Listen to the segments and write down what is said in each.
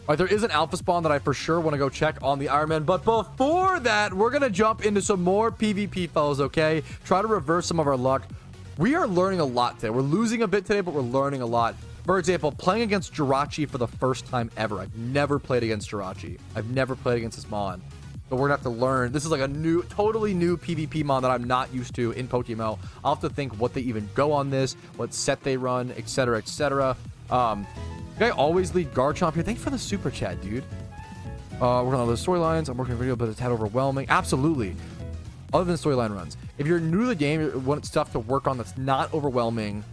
All right, there is an alpha spawn that I for sure want to go check on the Ironman. But before that, we're going to jump into some more PvP, fellas, okay? Try to reverse some of our luck. We are learning a lot today. We're losing a bit today, but we're learning a lot. For example, playing against Jirachi for the first time ever. I've never played against Jirachi. I've never played against this mon. So we're going to have to learn. This is like a new, totally new PvP mon that I'm not used to in PokeMMO. I'll have to think what they even go on this, what set they run, etc., etc. I always lead Garchomp here. Thanks for the super chat, dude. Working on those storylines. I'm working on a video, but it's had overwhelming. Absolutely. Other than storyline runs. If you're new to the game, you want stuff to work on that's not overwhelming,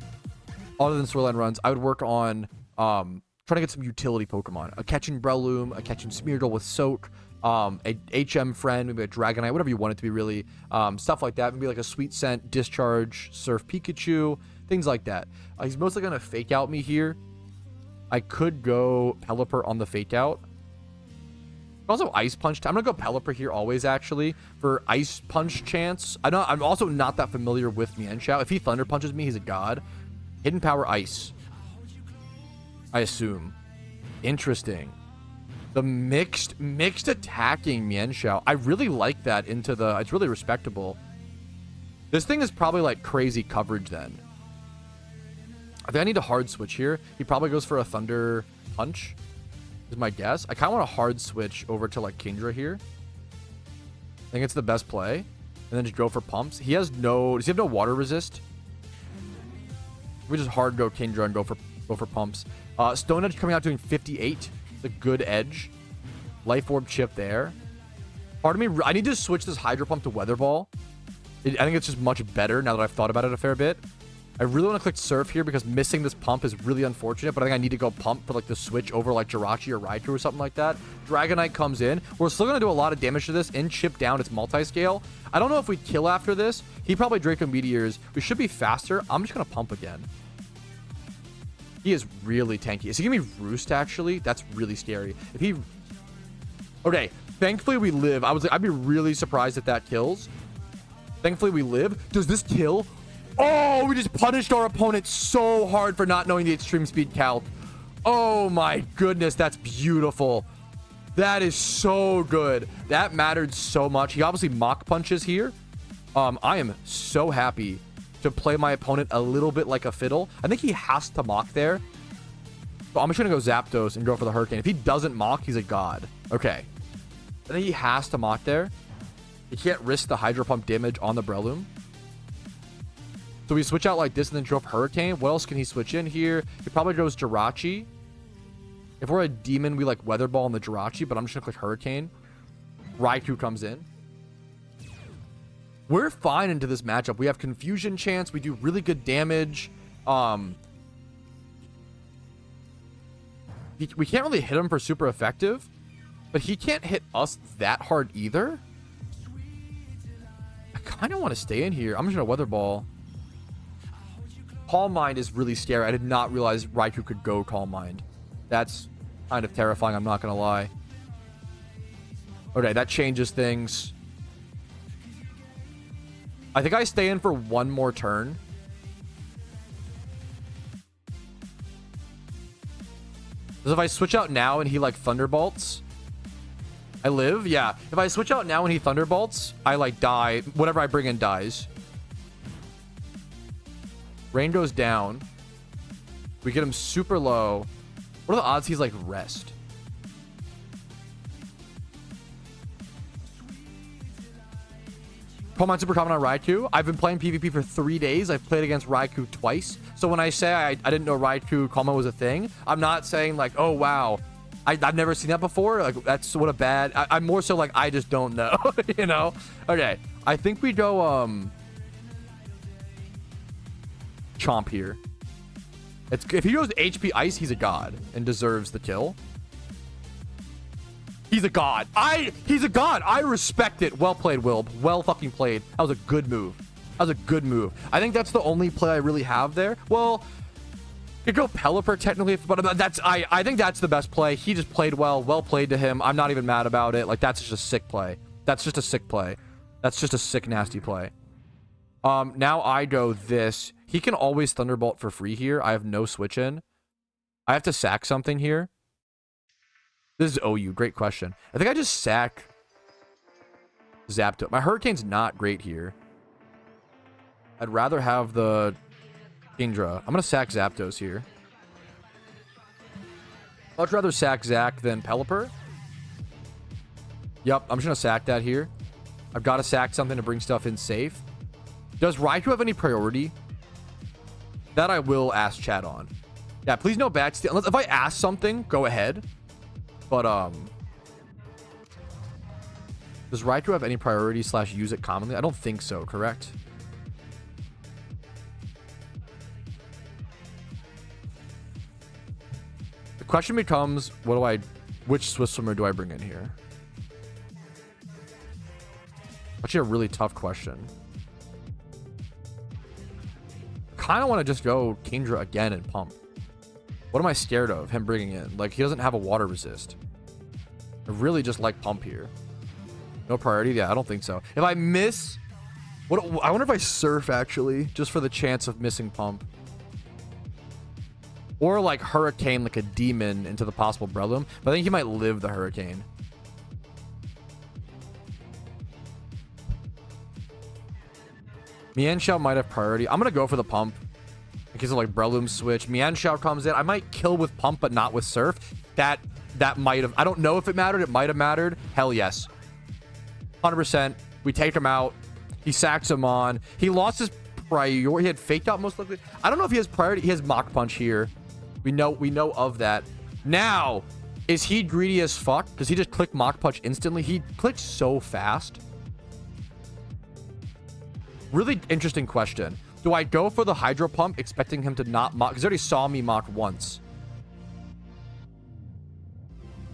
other than storyline runs, I would work on trying to get some utility Pokemon. A catching Breloom, a catching Smeargle with Soak, a HM friend, maybe a Dragonite, whatever you want it to be, really. Stuff like that. Maybe like a Sweet Scent, Discharge, Surf Pikachu, things like that. He's mostly going to fake out me here. I could go Pelipper on the fake out. Also Ice Punch. I'm going to go Pelipper here always, actually, for Ice Punch chance. I'm also not that familiar with Mienshao. If he Thunder Punches me, he's a god. Hidden Power Ice, I assume. Interesting. The mixed attacking Mienshao. I really like that into the... It's really respectable. This thing is probably like crazy coverage then. I think I need a hard switch here. He probably goes for a Thunder Punch, is my guess. I kind of want a hard switch over to like Kingdra here. I think it's the best play. And then just go for pumps. He has no... Does he have no water resist? We just hard go Kingdra and go for pumps. Stone Edge coming out doing 58. It's a good edge. Life Orb chip there. Part of me... I need to switch this Hydro Pump to Weather Ball. I think it's just much better now that I've thought about it a fair bit. I really want to click Surf here because missing this pump is really unfortunate, but I think I need to go pump for like the switch over like Jirachi or Raikou or something like that. Dragonite comes in. We're still going to do a lot of damage to this and chip down its multi-scale. I don't know if we kill after this. He probably Draco Meteors. We should be faster. I'm just going to pump again. He is really tanky. Is he going to be Roost, actually? That's really scary. If he... Okay, thankfully we live. I'd be really surprised if that kills. Thankfully we live. Does this kill? Oh, we just punished our opponent so hard for not knowing the extreme speed calc. Oh my goodness, that's beautiful. That is so good. That mattered so much. He obviously Mach Punches here. I am so happy to play my opponent a little bit like a fiddle. I think he has to Mach there. But I'm just going to go Zapdos and go for the Hurricane. If he doesn't Mach, he's a god. Okay. I think he has to Mach there. He can't risk the Hydro Pump damage on the Breloom. So we switch out like this and then drop Hurricane. What else can he switch in here? He probably goes Jirachi. If we're a demon, we like Weather Ball on the Jirachi, but I'm just going to click Hurricane. Raikou comes in. We're fine into this matchup. We have Confusion chance. We do really good damage. We can't really hit him for super effective, but he can't hit us that hard either. I kind of want to stay in here. I'm just going to Weather Ball. Calm Mind is really scary. I did not realize Raikou could go Calm Mind. That's kind of terrifying, I'm not going to lie. Okay, that changes things. I think I stay in for one more turn. Because if I switch out now and he like Thunderbolts, I live? Yeah. If I switch out now and he Thunderbolts, I like die. Whatever I bring in dies. Rain goes down. We get him super low. What are the odds he's like rest? Pokemon super common on Raikou. I've been playing PvP for 3 days. I've played against Raikou twice. So when I say I didn't know Raikou Calm was a thing, I'm not saying like, oh wow, I've never seen that before. Like that's what a bad. I'm more so like I just don't know. You know? Okay. I think we go Chomp here. If he goes HP Ice, he's a god and deserves the kill. He's a god. He's a god. I respect it. Well played, Wilb. Well fucking played. That was a good move. That was a good move. I think that's the only play I really have there. Well, you could go Pelipper technically, but that's I think that's the best play. He just played well. Well played to him. I'm not even mad about it. Like that's just a sick play. That's just a sick play. That's just a sick nasty play. Now I go this. He can always Thunderbolt for free here. I have no switch in. I have to sack something here. This is OU. Great question. I think I just sack Zapdos. My Hurricane's not great here. I'd rather have the Kingdra. I'm going to sack Zapdos here. Much rather sack Zac than Pelipper. Yep, I'm just going to sack that here. I've got to sack something to bring stuff in safe. Does Raikou have any priority? That I will ask chat on. Yeah, please no backsteal. Unless if I ask something, go ahead. But, does Raikou have any priority / use it commonly? I don't think so, correct? The question becomes, which Swiss swimmer do I bring in here? Actually, a really tough question. Kind of want to just go Kingdra again and pump. What am I scared of him bringing in? Like, he doesn't have a water resist. I really just like pump here. No priority? Yeah, I don't think so. If I miss... I wonder if I surf, actually, just for the chance of missing pump. Or, like, Hurricane, like a demon into the possible Breloom. But I think he might live the Hurricane. Mienshao might have priority. I'm going to go for the pump. In case of, like, Breloom switch. Mienshao comes in. I might kill with pump, but not with surf. That might have... I don't know if it mattered. It might have mattered. Hell yes. 100%. We take him out. He sacks him on. He lost his priority. He had faked out most likely. I don't know if he has priority. He has Mach Punch here. We know of that. Now, is he greedy as fuck? Does he just click Mach Punch instantly? He clicked so fast. Really interesting question. Do I go for the Hydro Pump expecting him to not Mach? Because he already saw me Mach once.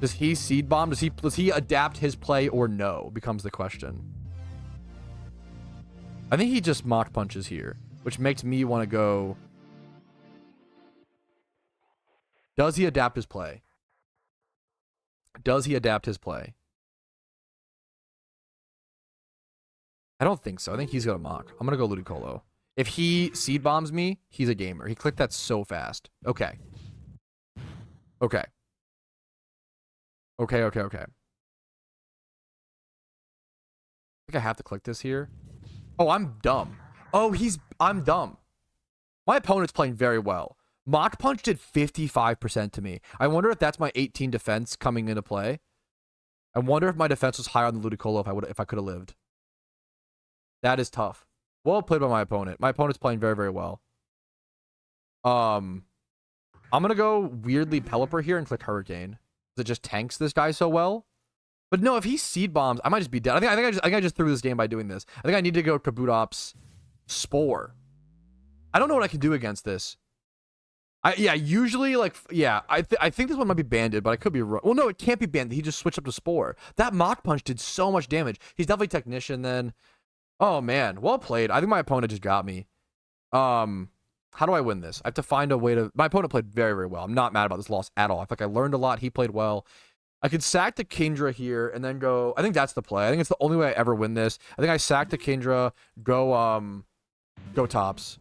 Does he Seed Bomb? Does he adapt his play or no? Becomes the question. I think he just Mach Punches here, which makes me want to go... Does he adapt his play? Does he adapt his play? I don't think so. I think he's going to Mach. I'm going to go Ludicolo. If he Seed Bombs me, he's a gamer. He clicked that so fast. Okay. Okay. Okay. I think I have to click this here. Oh, I'm dumb. I'm dumb. My opponent's playing very well. Mach Punch did 55% to me. I wonder if that's my 18 defense coming into play. I wonder if my defense was higher on the Ludicolo if I could have lived. That is tough. Well played by my opponent. My opponent's playing very, very well. I'm gonna go weirdly Pelipper here and click Hurricane. It just tanks this guy so well. But no, if he Seed Bombs, I might just be dead. I think I just threw this game by doing this. I think I need to go Kabutops Spore. I don't know what I can do against this. Usually, like, I think this one might be banded, but I could be wrong. Well, no, it can't be banded. He just switched up to Spore. That Mach Punch did so much damage. He's definitely Technician then. Oh, man. Well played. I think my opponent just got me. How do I win this? I have to find a way to... My opponent played very, very well. I'm not mad about this loss at all. I feel like I learned a lot. He played well. I could sack the Kingdra here and then go... I think that's the play. I think it's the only way I ever win this. I think I sack the Kingdra, go tops.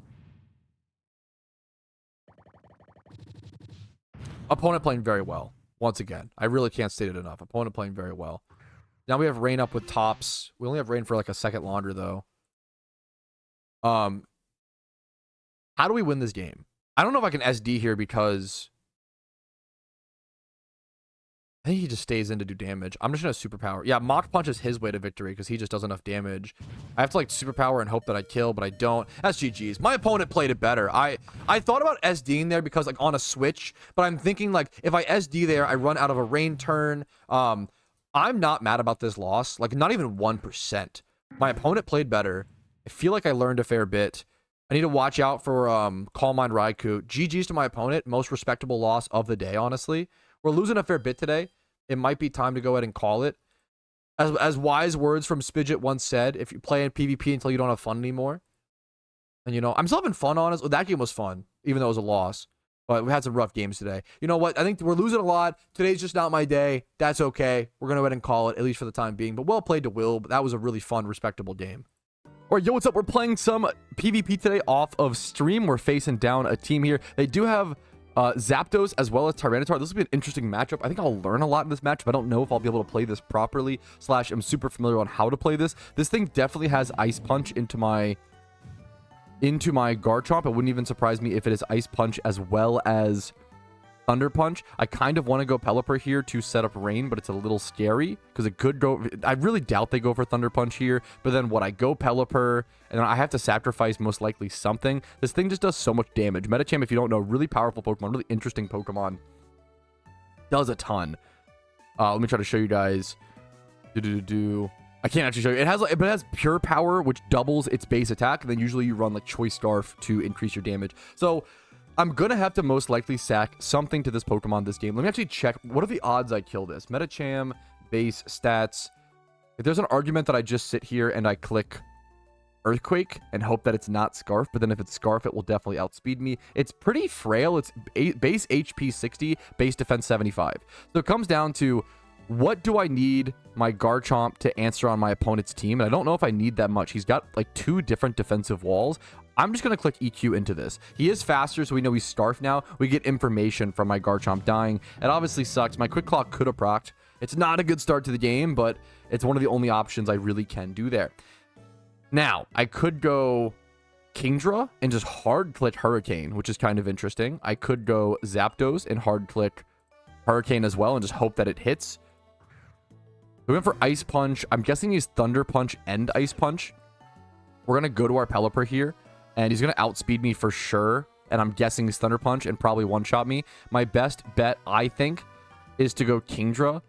Opponent playing very well. Once again, I really can't state it enough. Opponent playing very well. Now we have Rain up with tops. We only have Rain for like a second longer, though. How do we win this game? I don't know if I can SD here because... I think he just stays in to do damage. I'm just going to Superpower. Yeah, Mach Punch is his way to victory because he just does enough damage. I have to like Superpower and hope that I kill, but I don't. That's GG's. My opponent played it better. I thought about SDing there because like on a switch, but I'm thinking like if I SD there, I run out of a Rain turn. I'm not mad about this loss. Like not even 1%. My opponent played better. I feel like I learned a fair bit. I need to watch out for Calm Mind Raikou. GG's to my opponent. Most respectable loss of the day, honestly. We're losing a fair bit today. It might be time to go ahead and call it. As wise words from Spidget once said, if you play in PvP until you don't have fun anymore. And, you know, I'm still having fun on it. That game was fun, even though it was a loss. But we had some rough games today. You know what? I think we're losing a lot. Today's just not my day. That's okay. We're going to go ahead and call it, at least for the time being. But well played to Will. But that was a really fun, respectable game. All right, yo, what's up? We're playing some PvP today off of stream. We're facing down a team here. They do have Zapdos as well as Tyranitar. This will be an interesting matchup. I think I'll learn a lot in this matchup. I don't know if I'll be able to play this properly, / I'm super familiar on how to play this. This thing definitely has Ice Punch into my Garchomp. It wouldn't even surprise me if it is Ice Punch as well as Thunder Punch. I kind of want to go Pelipper here to set up Rain, but it's a little scary because it could go... I really doubt they go for Thunder Punch here, but then what? I go Pelipper, and then I have to sacrifice most likely something. This thing just does so much damage. Medicham, if you don't know, really powerful Pokemon, really interesting Pokemon. Does a ton. Let me try to show you guys. I can't actually show you. It has pure power, which doubles its base attack, and then usually you run like Choice Scarf to increase your damage. So I'm gonna have to most likely sack something to this Pokemon this game. Let me actually check. What are the odds I kill this? Medicham, base, stats. If there's an argument that I just sit here and I click Earthquake and hope that it's not Scarf, but then if it's Scarf, it will definitely outspeed me. It's pretty frail. It's base HP 60, base defense 75. So it comes down to, what do I need my Garchomp to answer on my opponent's team? And I don't know if I need that much. He's got like 2 different defensive walls. I'm just going to click EQ into this. He is faster, so we know he's Starf now. We get information from my Garchomp dying. It obviously sucks. My Quick Claw could have procced. It's not a good start to the game, but it's one of the only options I really can do there. Now, I could go Kingdra and just hard click Hurricane, which is kind of interesting. I could go Zapdos and hard click Hurricane as well and just hope that it hits. We went for Ice Punch. I'm guessing he's Thunder Punch and Ice Punch. We're going to go to our Pelipper here, and he's going to outspeed me for sure. And I'm guessing he's Thunder Punch and probably one-shot me. My best bet, I think, is to go Kingdra.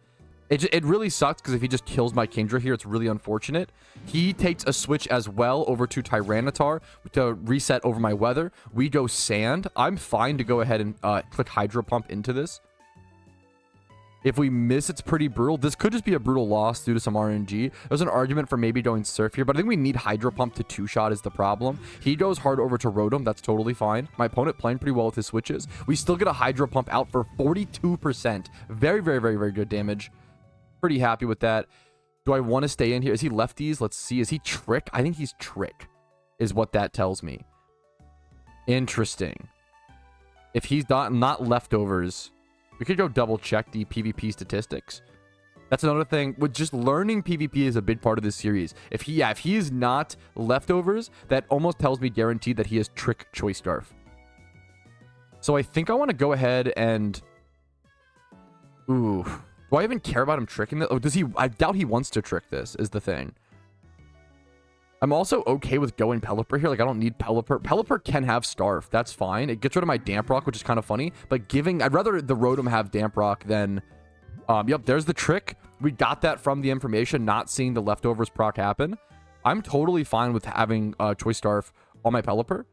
It really sucks because if he just kills my Kingdra here, it's really unfortunate. He takes a switch as well over to Tyranitar to reset over my weather. We go Sand. I'm fine to go ahead and click Hydro Pump into this. If we miss, it's pretty brutal. This could just be a brutal loss due to some RNG. There's an argument for maybe going Surf here, but I think we need Hydro Pump to 2-shot is the problem. He goes hard over to Rotom. That's totally fine. My opponent playing pretty well with his switches. We still get a Hydro Pump out for 42%. Very, very, very, very good damage. Pretty happy with that. Do I want to stay in here? Is he lefties? Let's see. Is he Trick? I think he's Trick, is what that tells me. Interesting. If he's not leftovers... We could go double check the PvP statistics. That's another thing. With just learning PvP is a big part of this series. If he is not leftovers, that almost tells me guaranteed that he is Trick Choice Scarf. So I think I want to go ahead and... Ooh. Do I even care about him tricking this? Oh, does he... I doubt he wants to trick this, is the thing. I'm also okay with going Pelipper here. Like, I don't need Pelipper. Pelipper can have Starf. That's fine. It gets rid of my Damp Rock, which is kind of funny. But I'd rather the Rotom have Damp Rock than... Yep, there's the trick. We got that from the information, not seeing the leftovers proc happen. I'm totally fine with having Choice Starf on my Pelipper.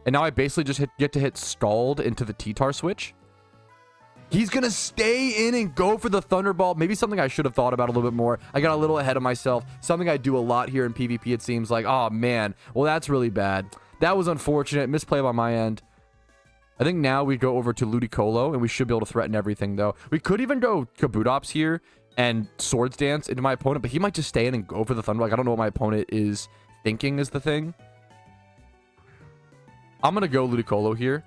And now I basically just get to hit Scald into the T-Tar switch. He's going to stay in and go for the Thunderbolt. Maybe something I should have thought about a little bit more. I got a little ahead of myself. Something I do a lot here in PvP, it seems like. Oh, man. Well, that's really bad. That was unfortunate. Misplay by my end. I think now we go over to Ludicolo, and we should be able to threaten everything, though. We could even go Kabutops here and Swords Dance into my opponent, but he might just stay in and go for the Thunder. Like, I don't know what my opponent is thinking is the thing. I'm going to go Ludicolo here.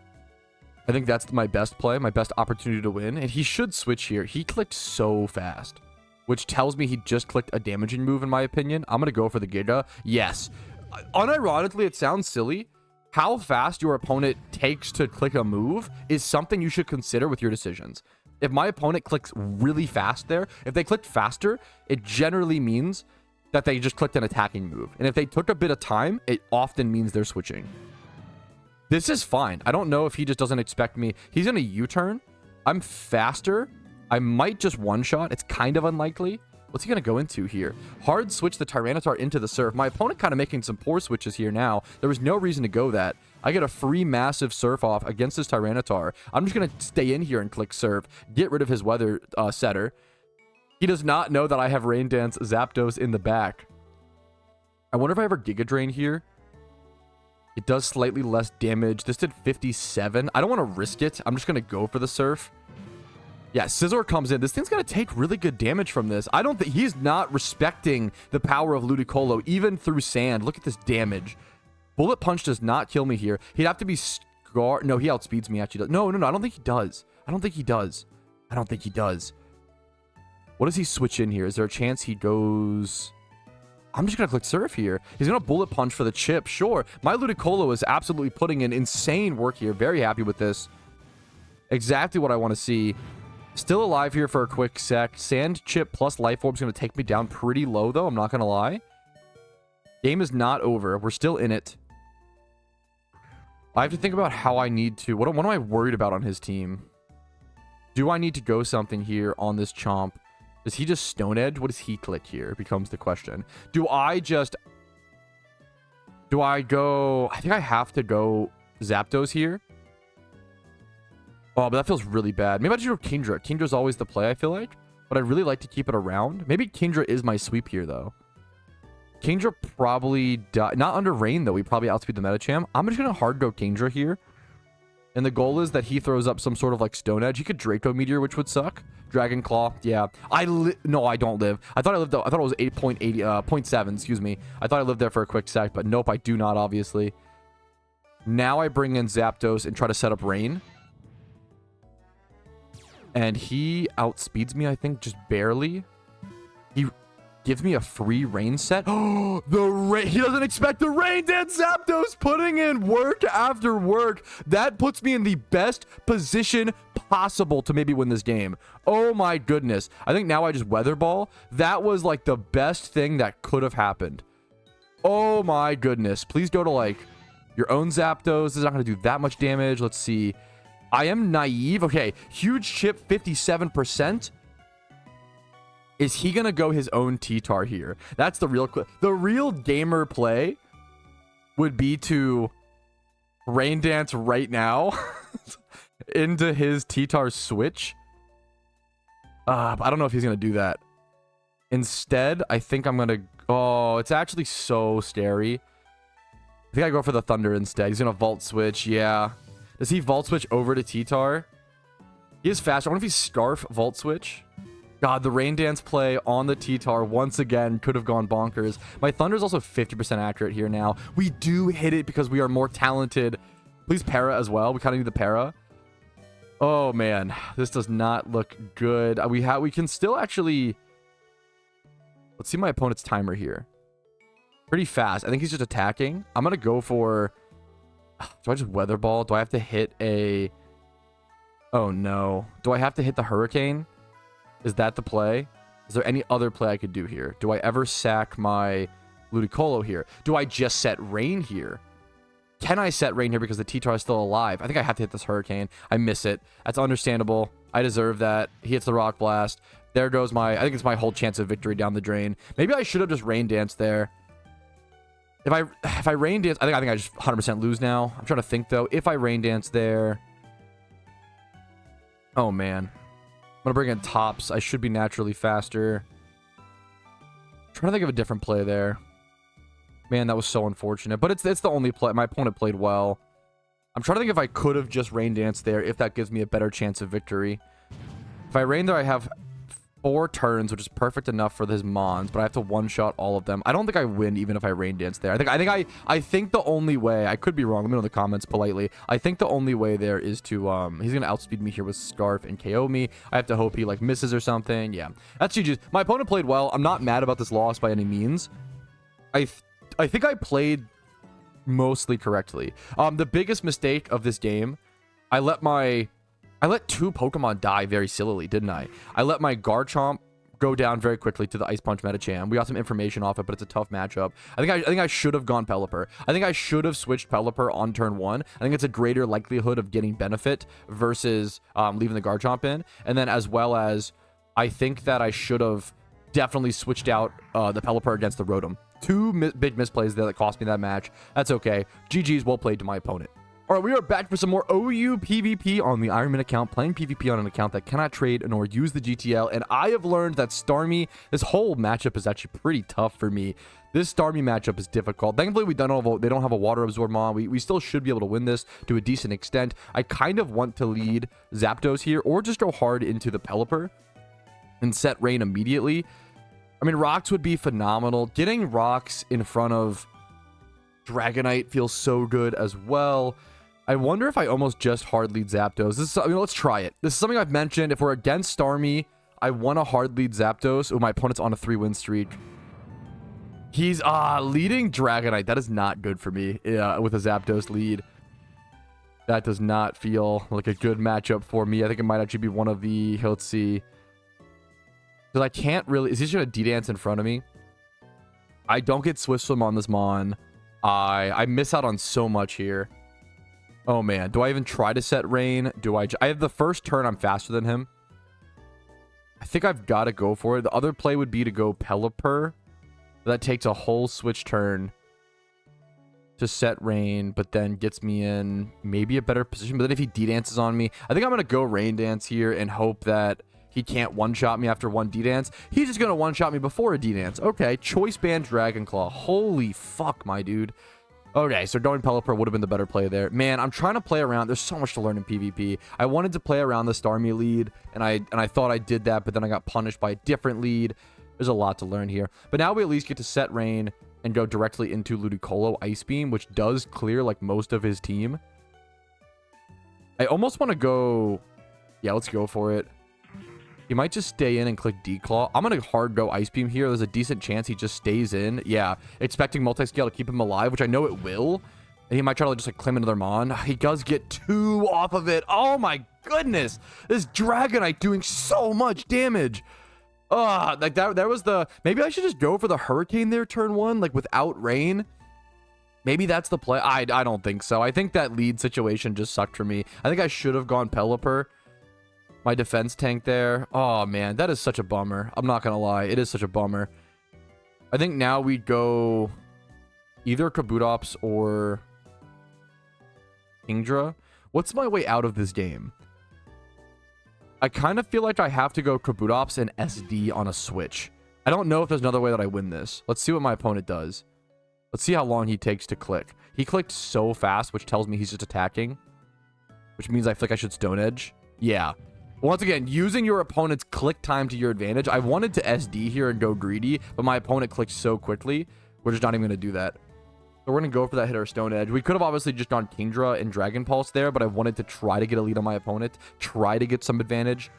I think that's my best play, my best opportunity to win. And he should switch here. He clicked so fast, which tells me he just clicked a damaging move, in my opinion. I'm going to go for the Giga. Yes. Unironically, it sounds silly. How fast your opponent takes to click a move is something you should consider with your decisions. If my opponent clicks really fast there, if they clicked faster, it generally means that they just clicked an attacking move. And if they took a bit of time, it often means they're switching. This is fine. I don't know if he just doesn't expect me. He's going to U-turn. I'm faster. I might just one-shot. It's kind of unlikely. What's he going to go into here? Hard switch the Tyranitar into the Surf. My opponent kind of making some poor switches here now. There was no reason to go that. I get a free massive Surf off against this Tyranitar. I'm just going to stay in here and click Surf. Get rid of his weather setter. He does not know that I have Rain Dance Zapdos in the back. I wonder if I ever Giga Drain here. It does slightly less damage. This did 57. I don't want to risk it. I'm just going to go for the Surf. Yeah, Scizor comes in. This thing's going to take really good damage from this. I don't think... He's not respecting the power of Ludicolo, even through Sand. Look at this damage. Bullet Punch does not kill me here. He'd have to be guard. No, he outspeeds me. Actually, no. I don't think he does. I don't think he does. What does he switch in here? Is there a chance he goes? I'm just gonna click Surf here. He's gonna Bullet Punch for the chip. Sure. My Ludicolo is absolutely putting in insane work here. Very happy with this. Exactly what I want to see. Still alive here for a quick sec. Sand Chip plus Life Orb is going to take me down pretty low, though. I'm not going to lie. Game is not over. We're still in it. I have to think about how I need to... What am I worried about on his team? Do I need to go something here on this Chomp? Does he just Stone Edge? What does he click here? Becomes the question. Do I go... I think I have to go Zapdos here. Oh, but that feels really bad. Maybe I should go Kingdra. Kingdra's always the play, I feel like. But I really like to keep it around. Maybe Kingdra is my sweep here, though. Kingdra probably... Not under Rain, though. We probably outspeed the Metacham. I'm just going to hard go Kingdra here. And the goal is that he throws up some sort of, like, Stone Edge. He could Draco Meteor, which would suck. Dragon Claw. Yeah. No, I don't live. I thought I lived... I thought it was 0.7, excuse me. I thought I lived there for a quick sec, but nope, I do not, obviously. Now I bring in Zapdos and try to set up Rain. And he outspeeds me, I think, just barely. He gives me a free Rain set. Oh, the Rain. He doesn't expect the Rain Dance. Zapdos putting in work after work. That puts me in the best position possible to maybe win this game. Oh my goodness. I think now I just Weather Ball. That was like the best thing that could have happened. Oh my goodness. Please go to like your own Zapdos. This is not going to do that much damage. Let's see. I am naive. Okay, huge chip, 57%. Is he going to go his own T-Tar here? That's the real gamer play would be to Rain Dance right now into his T-Tar switch. I don't know if he's going to do that. Instead, I think I'm going to... Oh, it's actually so scary. I think I go for the Thunder instead. He's going to Volt Switch. Yeah. Does he Volt Switch over to T-Tar? He is fast. I wonder if he's Scarf Volt Switch. God, the Rain Dance play on the T-Tar once again could have gone bonkers. My Thunder is also 50% accurate here now. We do hit it because we are more talented. Please Para as well. We kind of need the Para. Oh, man. This does not look good. We can still actually... Let's see my opponent's timer here. Pretty fast. I think he's just attacking. I'm going to go for... Do I just Weather Ball? Do I have to hit a... Oh, no. Do I have to hit the Hurricane? Is that the play? Is there any other play I could do here? Do I ever sack my Ludicolo here? Do I just set Rain here? Can I set Rain here because the T-Tar is still alive? I think I have to hit this Hurricane. I miss it. That's understandable. I deserve that. He hits the Rock Blast. There goes my... I think it's my whole chance of victory down the drain. Maybe I should have just Rain Danced there. If I Rain Dance... I think I just 100% lose now. I'm trying to think, though. If I Rain Dance there... Oh, man. I'm going to bring in Tops. I should be naturally faster. I'm trying to think of a different play there. Man, that was so unfortunate. But it's the only play. My opponent played well. I'm trying to think if I could have just Rain Danced there, if that gives me a better chance of victory. If I Rain there, I have 4 turns, which is perfect enough for his Mons, but I have to one-shot all of them. I don't think I win even if I Rain Dance there. I think the only way... I could be wrong. Let me know in the comments politely. I think the only way there is to... he's going to outspeed me here with Scarf and KO me. I have to hope he, like, misses or something. Yeah. That's GG's. My opponent played well. I'm not mad about this loss by any means. I think I played mostly correctly. The biggest mistake of this game... I let 2 Pokemon die very sillily, didn't I? I let my Garchomp go down very quickly to the Ice Punch Metacham. We got some information off it, but it's a tough matchup. I think I should have gone Pelipper. I think I should have switched Pelipper on turn 1. I think it's a greater likelihood of getting benefit versus leaving the Garchomp in. And then as well as, I think that I should have definitely switched out the Pelipper against the Rotom. 2 big misplays there that cost me that match. That's okay. GG's, well played to my opponent. All right, we are back for some more OU PvP on the Ironman account, playing PvP on an account that cannot trade nor use the GTL, and I have learned that Starmie, this whole matchup is actually pretty tough for me. This Starmie matchup is difficult. Thankfully, they don't have a Water Absorb Mon. We still should be able to win this to a decent extent. I kind of want to lead Zapdos here, or just go hard into the Pelipper and set Rain immediately. I mean, Rocks would be phenomenal. Getting Rocks in front of Dragonite feels so good as well. I wonder if I almost just hard lead Zapdos. This is, I mean, let's try it. This is something I've mentioned. If we're against Starmie, I want to hard lead Zapdos. Oh, my opponent's on a 3-win streak. He's leading Dragonite. That is not good for me with a Zapdos lead. That does not feel like a good matchup for me. I think it might actually be one of the... Let's see. Because I can't really... Is he just going to D-Dance in front of me? I don't get Swift Swim on this Mon. I miss out on so much here. Oh, man. Do I even try to set Rain? Do I have the first turn. I'm faster than him. I think I've got to go for it. The other play would be to go Pelipper. That takes a whole switch turn to set Rain, but then gets me in maybe a better position. But then if he D-dances on me, I think I'm going to go Rain Dance here and hope that he can't one-shot me after one D-dance. He's just going to one-shot me before a D-dance. Okay, Choice Band Dragon Claw. Holy fuck, my dude. Okay, so going Pelipper would have been the better play there. Man, I'm trying to play around. There's so much to learn in PvP. I wanted to play around the Starmie lead, and I thought I did that, but then I got punished by a different lead. There's a lot to learn here. But now we at least get to set Rain and go directly into Ludicolo Ice Beam, which does clear like most of his team. I almost want to go... Yeah, let's go for it. He might just stay in and click Declaw. I'm going to hard go Ice Beam here. There's a decent chance he just stays in. Yeah, expecting multi-scale to keep him alive, which I know it will. And he might try to just like claim another Mon. He does get 2 off of it. Oh my goodness. This Dragonite doing so much damage. Like that was the... Maybe I should just go for the Hurricane there turn 1, like without Rain. Maybe that's the play. I don't think so. I think that lead situation just sucked for me. I think I should have gone Pelipper. My defense tank there. Oh, man. That is such a bummer. I'm not going to lie. It is such a bummer. I think now we go either Kabutops or Kingdra. What's my way out of this game? I kind of feel like I have to go Kabutops and SD on a switch. I don't know if there's another way that I win this. Let's see what my opponent does. Let's see how long he takes to click. He clicked so fast, which tells me he's just attacking. Which means I feel like I should Stone Edge. Yeah. Once again, using your opponent's click time to your advantage. I wanted to SD here and go greedy, but my opponent clicked so quickly. We're just not even going to do that. So we're going to go for that hitter Stone Edge. We could have obviously just gone Kingdra and Dragon Pulse there, but I wanted to try to get a lead on my opponent. Try to get some advantage.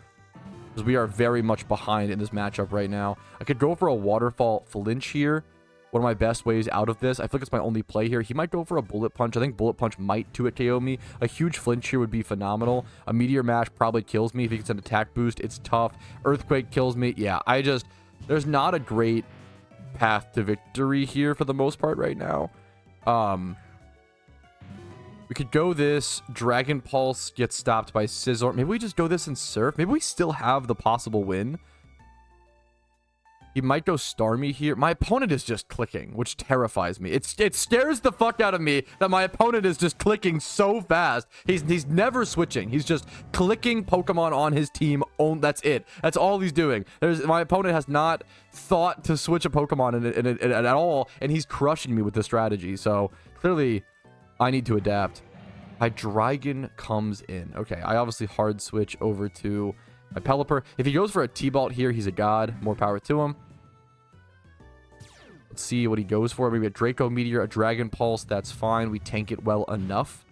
Because we are very much behind in this matchup right now. I could go for a Waterfall Flinch here. One of my best ways out of this. I feel like it's my only play here. He might go for a Bullet Punch. I think Bullet Punch might 2-hit KO me. A huge flinch here would be phenomenal. A Meteor Mash probably kills me if he gets an attack boost. It's tough. Earthquake kills me. Yeah, there's not a great path to victory here for the most part right now. We could go this. Dragon Pulse gets stopped by Scizor. Maybe we just go this and Surf. Maybe we still have the possible win. He might go Starmie here. My opponent is just clicking, which terrifies me. It scares the fuck out of me that my opponent is just clicking so fast. He's never switching. He's just clicking Pokemon on his team. That's it. That's all he's doing. My opponent has not thought to switch a Pokemon at all, and he's crushing me with this strategy. So clearly, I need to adapt. Hydreigon comes in. Okay, I obviously hard switch over to my Pelipper. If he goes for a T-Bolt here, he's a god. More power to him. Let's see what he goes for. Maybe a Draco Meteor, a Dragon Pulse. That's fine. We tank it well enough.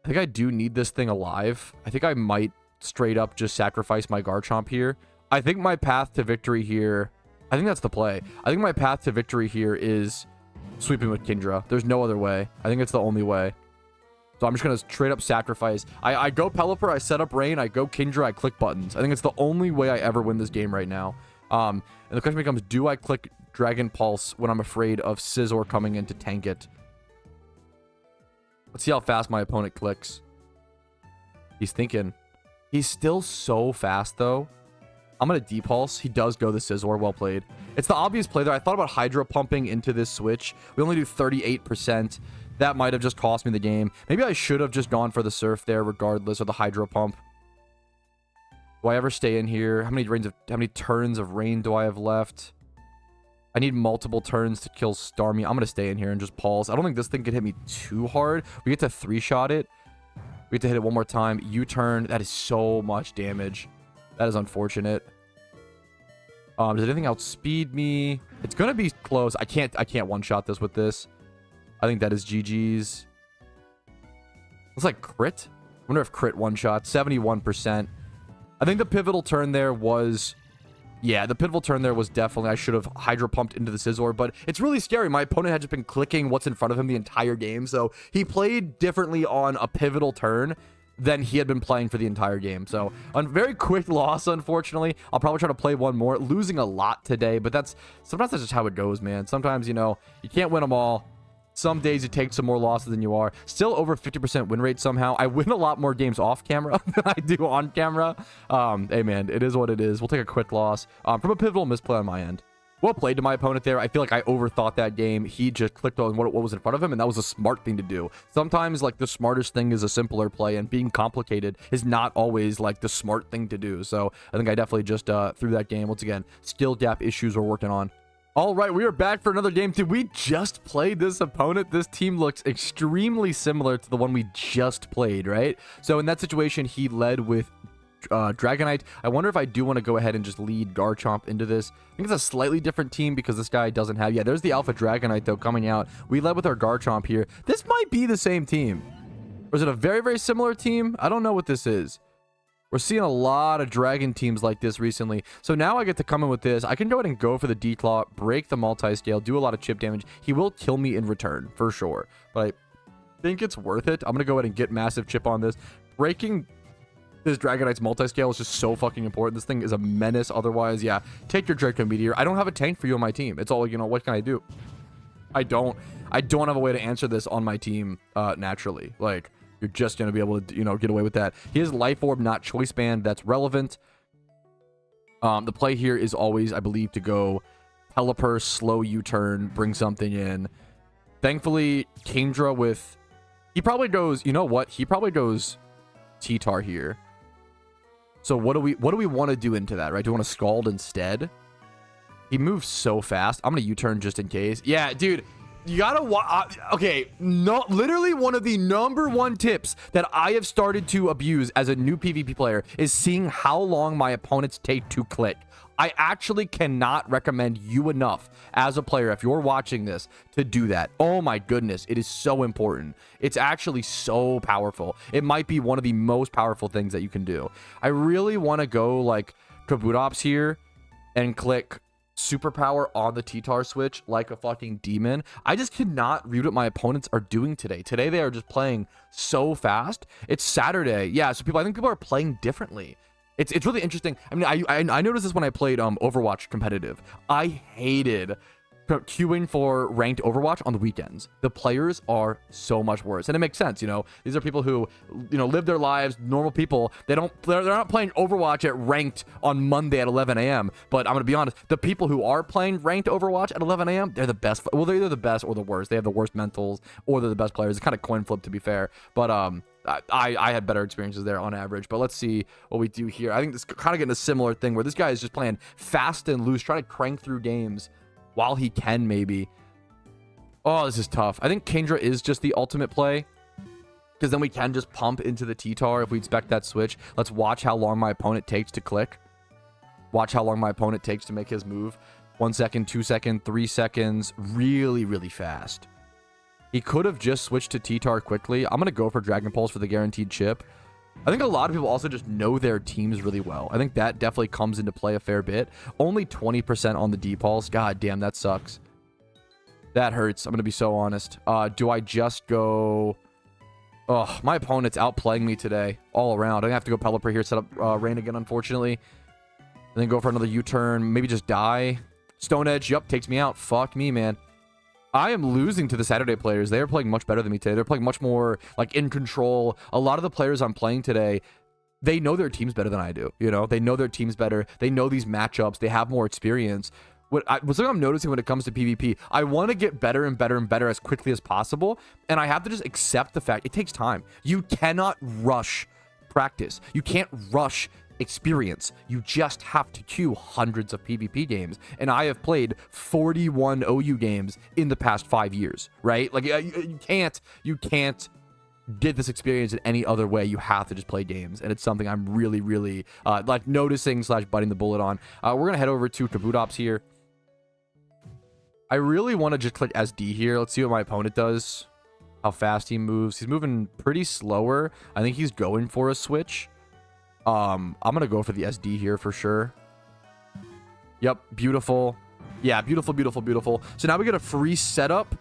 I think I do need this thing alive. I think I might straight up just sacrifice my Garchomp here. I think my path to victory here... I think that's the play. I think my path to victory here is sweeping with Kingdra. There's no other way. I think it's the only way. So I'm just going to straight up sacrifice. I go Pelipper, I set up Rain, I go Kingdra, I click buttons. I think it's the only way I ever win this game right now. And the question becomes, do I click Dragon Pulse when I'm afraid of Scizor coming in to tank it? Let's see how fast my opponent clicks. He's thinking. He's still so fast, though. I'm going to Depulse. He does go the Scizor. Well played. It's the obvious play there. I thought about Hydro Pumping into this switch. We only do 38%. That might have just cost me the game. Maybe I should have just gone for the Surf there regardless, or the Hydro Pump. Do I ever stay in here? How many turns of Rain do I have left? I need multiple turns to kill Starmie. I'm going to stay in here and just pulse. I don't think this thing could hit me too hard. We get to 3-shot it. We get to hit it one more time. U-turn. That is so much damage. That is unfortunate. Does anything outspeed me? It's going to be close. I can't one-shot this with this. I think that is GG's. It's like crit. I wonder if crit one shot. 71%. I think the pivotal turn there was... Yeah, the pivotal turn there was definitely... I should have Hydro Pumped into the Scizor, but it's really scary. My opponent had just been clicking what's in front of him the entire game, so he played differently on a pivotal turn than he had been playing for the entire game. So, a very quick loss, unfortunately. I'll probably try to play one more. Losing a lot today, but sometimes that's just how it goes, man. Sometimes, you know, you can't win them all. Some days you take some more losses than you are. Still over 50% win rate somehow. I win a lot more games off camera than I do on camera. Hey, man, it is what it is. We'll take a quick loss from a pivotal misplay on my end. Well played to my opponent there. I feel like I overthought that game. He just clicked on what was in front of him, and that was a smart thing to do. Sometimes, like, the smartest thing is a simpler play, and being complicated is not always, like, the smart thing to do. So I think I definitely just threw that game. Once again, skill gap issues we're working on. All right, we are back for another game. Did we just play this opponent? This team looks extremely similar to the one we just played, right? So in that situation, he led with Dragonite. I wonder if I do want to go ahead and just lead Garchomp into this. I think it's a slightly different team because this guy doesn't have... Yeah, there's the Alpha Dragonite, though, coming out. We led with our Garchomp here. This might be the same team. Or is it a very, very similar team? I don't know what this is. We're seeing a lot of dragon teams like this recently. So now I get to come in with this. I can go ahead and go for the D-Claw, break the multi-scale, do a lot of chip damage. He will kill me in return, for sure. But I think it's worth it. I'm going to go ahead and get massive chip on this. Breaking this Dragonite's multi-scale is just so fucking important. This thing is a menace otherwise. Yeah, take your Draco Meteor. I don't have a tank for you on my team. It's all, you know, what can I do? I don't have a way to answer this on my team naturally. Like... You're just going to be able to, you know, get away with that. He has Life Orb, not Choice Band. That's relevant. The play here is always, I believe, to go Pelipper, slow U-turn, bring something in. Thankfully, Kingdra with... He probably goes... You know what? He probably goes T-Tar here. So what do we want to do into that, right? Do we want to Scald instead? He moves so fast. I'm going to U-turn just in case. Yeah, dude... You gotta okay, no, literally one of the #1 tips that I have started to abuse as a new PvP player is seeing how long my opponents take to click. I actually cannot recommend you enough as a player, if you're watching this, to do that. Oh my goodness, it is so important. It's actually so powerful. It might be one of the most powerful things that you can do. I really want to go like Kabutops here and click superpower on the T-Tar switch like a fucking demon. I just cannot read what my opponents are doing today. Today they are just playing so fast. It's Saturday. Yeah, so I think people are playing differently. It's really interesting. I mean, I noticed this when I played Overwatch competitive. I hated queuing for ranked Overwatch on the weekends. The players are so much worse, and it makes sense. You know, these are people who, you know, live their lives, normal people. They're not playing Overwatch at ranked on Monday at 11 a.m. But I'm gonna be honest, the people who are playing ranked Overwatch at 11 a.m. they're the best. Well, they're either the best or the worst. They have the worst mentals, or they're the best players. It's kind of coin flip, to be fair. But I had better experiences there on average. But let's see what we do here. I think this kind of getting a similar thing where this guy is just playing fast and loose, trying to crank through games while he can, maybe. Oh, this is tough. I think Kingdra is just the ultimate play, because then we can just pump into the T-Tar if we expect that switch. Let's watch how long my opponent takes to click. Watch how long my opponent takes to make his move. 1 second, 2 seconds, 3 seconds. Really, really fast. He could have just switched to T-Tar quickly. I'm going to go for Dragon Pulse for the guaranteed chip. I think a lot of people also just know their teams really well. I think that definitely comes into play a fair bit. Only 20% on the D-Pulse. God damn, that sucks. That hurts. I'm going to be so honest. Do I just go... Oh, my opponent's outplaying me today all around. I'm going to have to go Pelipper here, set up Rain again, unfortunately. And then go for another U-turn. Maybe just die. Stone Edge, yup, takes me out. Fuck me, man. I am losing to the Saturday players. They are playing much better than me today. They're playing much more, like, in control. A lot of the players I'm playing today, they know their teams better than I do. You know, they know their teams better. They know these matchups. They have more experience. What's something I'm noticing when it comes to PvP, I want to get better and better and better as quickly as possible. And I have to just accept the fact it takes time. You cannot rush practice. You can't rush experience. You just have to queue hundreds of PvP games, and I have played 41 OU games in the past 5 years, right? Like, you can't get this experience in any other way. You have to just play games, and it's something I'm really like noticing / biting the bullet on. We're gonna head over to Kabutops here. I really want to just click SD here. Let's see what my opponent does. how fast he moves. He's moving pretty slower. I think he's going for a switch. I'm gonna go for the SD here for sure. Yep, beautiful. Yeah, beautiful, beautiful, beautiful. So now we get a free setup.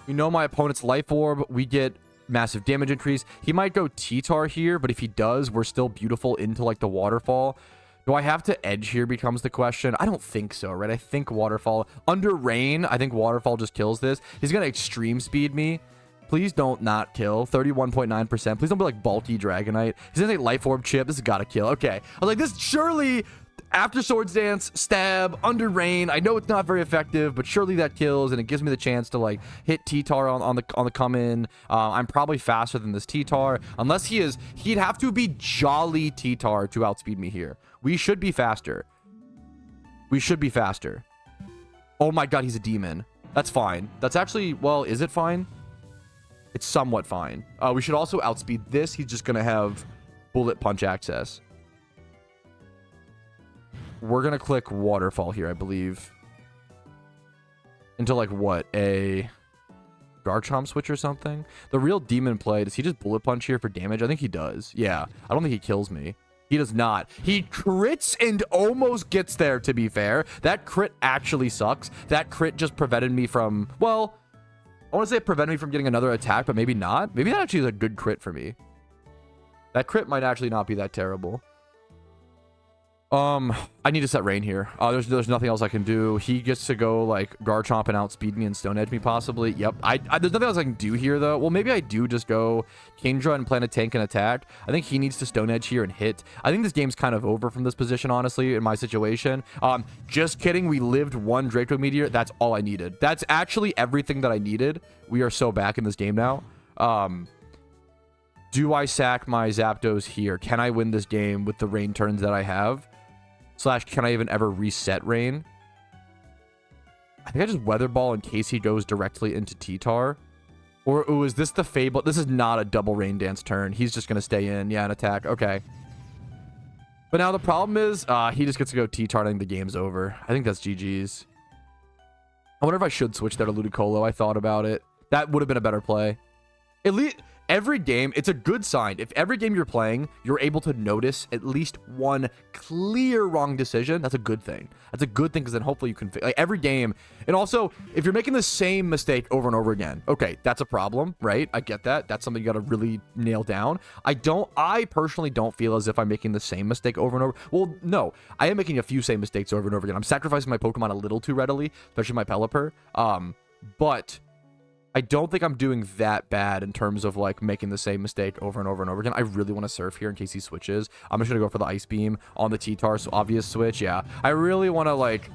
We know my opponent's life orb. We get massive damage increase. He might go T-Tar here, but if he does, we're still beautiful into like the waterfall. Do I have to edge here becomes the question. I don't think so, right? I think waterfall. Under rain, I think waterfall just kills this. He's going to extreme speed me. Please don't not kill. 31.9%. Please don't be like bulky Dragonite. He's going to take life orb chip. This has got to kill. Okay. I was like, this surely... After Swords Dance, stab, under rain. I know it's not very effective, but surely that kills, and it gives me the chance to like hit T-Tar on the come in. I'm probably faster than this T-Tar, unless he'd have to be jolly T-Tar to outspeed me here. We should be faster. We should be faster. Oh my god, he's a demon. That's fine. That's actually, well, is it fine? It's somewhat fine. We should also outspeed this. He's just gonna have bullet punch access. We're going to click waterfall here, I believe. Into like what? A Garchomp switch or something? The real demon play, does he just bullet punch here for damage? I think he does. Yeah. I don't think he kills me. He does not. He crits and almost gets there, to be fair. That crit actually sucks. That crit just prevented me from... Well, I want to say it prevented me from getting another attack, but maybe not. Maybe that actually is a good crit for me. That crit might actually not be that terrible. I need to set rain here. There's nothing else I can do. He gets to go like Garchomp and outspeed me and Stone Edge me possibly. Yep. There's nothing else I can do here though. Well, maybe I do just go Kingdra and plant a tank and attack. I think he needs to Stone Edge here and hit. I think this game's kind of over from this position, honestly, in my situation. Just kidding. We lived one Draco Meteor. That's all I needed. That's actually everything that I needed. We are so back in this game now. Do I sack my Zapdos here? Can I win this game with the rain turns that I have? Slash, can I even ever reset rain? I think I just Weather Ball in case he goes directly into T-Tar. Or, ooh, is this the Fable? This is not a double rain dance turn. He's just going to stay in. Yeah, and attack. Okay. But now the problem is, he just gets to go T-Tar. I think the game's over. I think that's GG's. I wonder if I should switch there to Ludicolo. I thought about it. That would have been a better play. At least... Every game, it's a good sign. If every game you're playing, you're able to notice at least one clear wrong decision, that's a good thing. That's a good thing because then hopefully you can... Like every game... And also, if you're making the same mistake over and over again, okay, that's a problem, right? I get that. That's something you got to really nail down. I personally don't feel as if I'm making the same mistake over and over. Well, no. I am making a few same mistakes over and over again. I'm sacrificing my Pokemon a little too readily, especially my Pelipper. But... I don't think I'm doing that bad in terms of like making the same mistake over and over and over again. I really want to surf here in case he switches. I'm just gonna go for the Ice Beam on the T-Tar, so obvious switch. Yeah, I really want to like...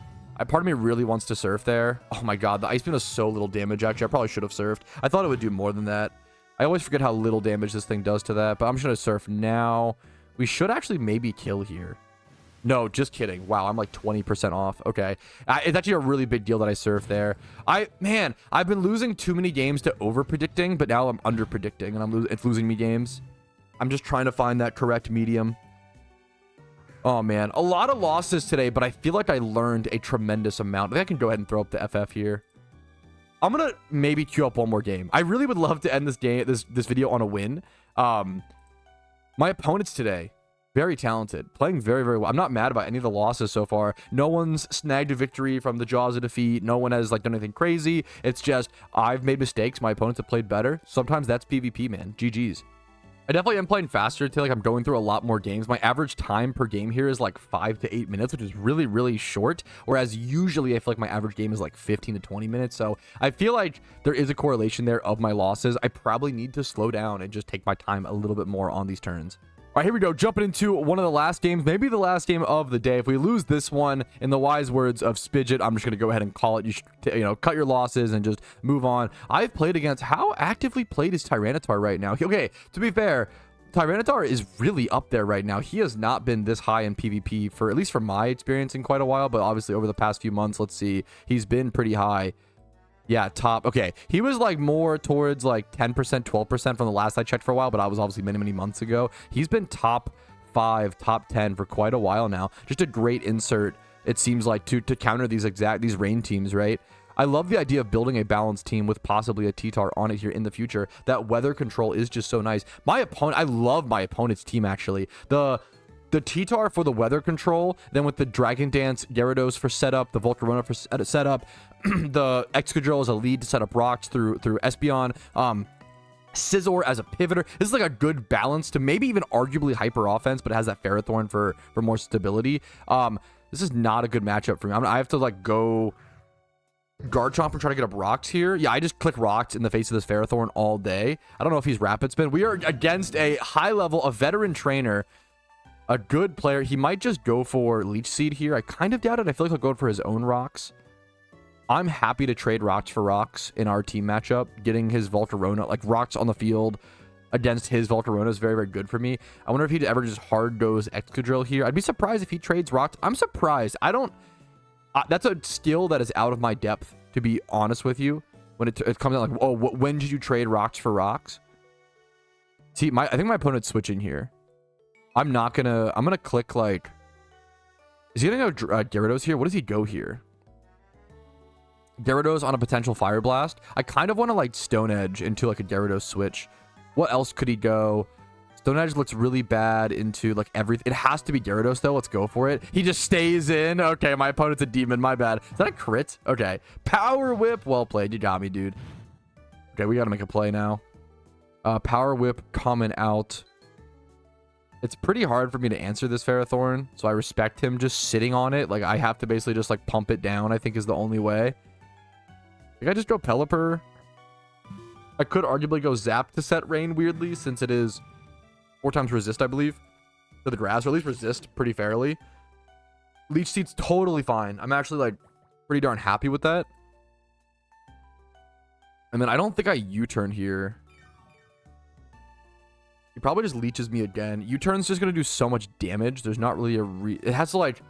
part of me really wants to surf there. Oh my god, the Ice Beam does so little damage. Actually, I probably should have surfed. I thought it would do more than that. I always forget how little damage this thing does to that, but I'm just gonna surf now. We should actually maybe kill here. No, just kidding. Wow, I'm like 20% off. Okay. It's actually a really big deal that I surf there. Man, I've been losing too many games to over-predicting, but now I'm under-predicting, and it's losing me games. I'm just trying to find that correct medium. Oh, man. A lot of losses today, but I feel like I learned a tremendous amount. I think I can go ahead and throw up the FF here. I'm going to maybe queue up one more game. I really would love to end this game, this video on a win. My opponents today... Very talented. Playing very, very well. I'm not mad about any of the losses so far. No one's snagged a victory from the jaws of defeat. No one has like done anything crazy. It's just, I've made mistakes. My opponents have played better. Sometimes that's PvP, man. GG's. I definitely am playing faster today. Like I'm going through a lot more games. My average time per game here is like 5 to 8 minutes, which is really, really short. Whereas usually I feel like my average game is like 15 to 20 minutes. So I feel like there is a correlation there of my losses. I probably need to slow down and just take my time a little bit more on these turns. All right, here we go. Jumping into one of the last games, maybe the last game of the day. If we lose this one, in the wise words of Spidget, I'm just going to go ahead and call it. You should, cut your losses and just move on. I've played against... How actively played is Tyranitar right now? Okay, to be fair, Tyranitar is really up there right now. He has not been this high in PvP for, at least from my experience, in quite a while. But obviously, over the past few months, let's see, he's been pretty high. Yeah, top. Okay, he was like more towards like 10%, 12% from the last I checked for a while, but I was obviously many, many months ago. He's been top 5, top 10 for quite a while now. Just a great insert, it seems like, to counter these rain teams, right? I love the idea of building a balanced team with possibly a T-Tar on it here in the future. That weather control is just so nice. My opponent, I love my opponent's team, actually. The T-Tar for the weather control, then with the Dragon Dance, Gyarados for setup, the Volcarona for setup, the Excadrill as a lead to set up rocks through Espeon, Scizor as a pivoter. This is like a good balance to maybe even arguably hyper offense, but it has that Ferrothorn for more stability. This is not a good matchup for me. I have to like go Garchomp and try to get up rocks here. Yeah, I just click rocks in the face of this Ferrothorn all day. I don't know if he's Rapid Spin. We are against a high level, a veteran trainer, a good player. He might just go for Leech Seed here. I kind of doubt it. I feel like he'll go for his own rocks. I'm happy to trade rocks for rocks in our team matchup. Getting his Volcarona, like rocks on the field against his Volcarona is very, very good for me. I wonder if he'd ever just hard goes Excadrill here. I'd be surprised if he trades rocks. I'm surprised. I don't... that's a skill that is out of my depth, to be honest with you. When it comes out like, oh, when did you trade rocks for rocks? See, I think my opponent's switching here. I'm gonna click like... Is he gonna go Gyarados here? What does he go here? Gyarados on a potential Fire Blast. I kind of want to like Stone Edge into like a Gyarados switch. What else could he go? Stone Edge looks really bad into like everything. It has to be Gyarados though. Let's go for it. He just stays in. Okay, my opponent's a demon. My bad. Is that a crit? Okay. Power Whip. Well played. You got me, dude. Okay, we got to make a play now. Power Whip coming out. It's pretty hard for me to answer this Ferrothorn, so I respect him just sitting on it. Like, I have to basically just like pump it down, I think is the only way. I just go Pelipper. I could arguably go Zap to set Rain, weirdly, since it is 4 times resist, I believe, to the grass, or at least resist pretty fairly. Leech Seed's totally fine. I'm actually, like, pretty darn happy with that. And then I don't think I U-turn here. He probably just leeches me again. U-turn's just going to do so much damage. There's not really a... It has to, like...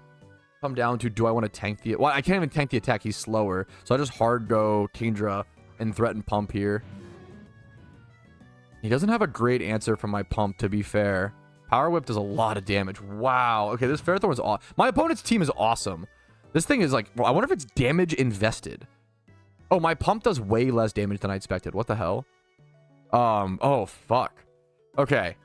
come down to, do I want to tank the... Well, I can't even tank the attack. He's slower. So I just hard go Kingdra and threaten Pump here. He doesn't have a great answer from my Pump, to be fair. Power Whip does a lot of damage. Wow. Okay, this Ferrothorn is awesome. My opponent's team is awesome. This thing is like... Well, I wonder if it's damage invested. Oh, my Pump does way less damage than I expected. What the hell? Oh, fuck. Okay.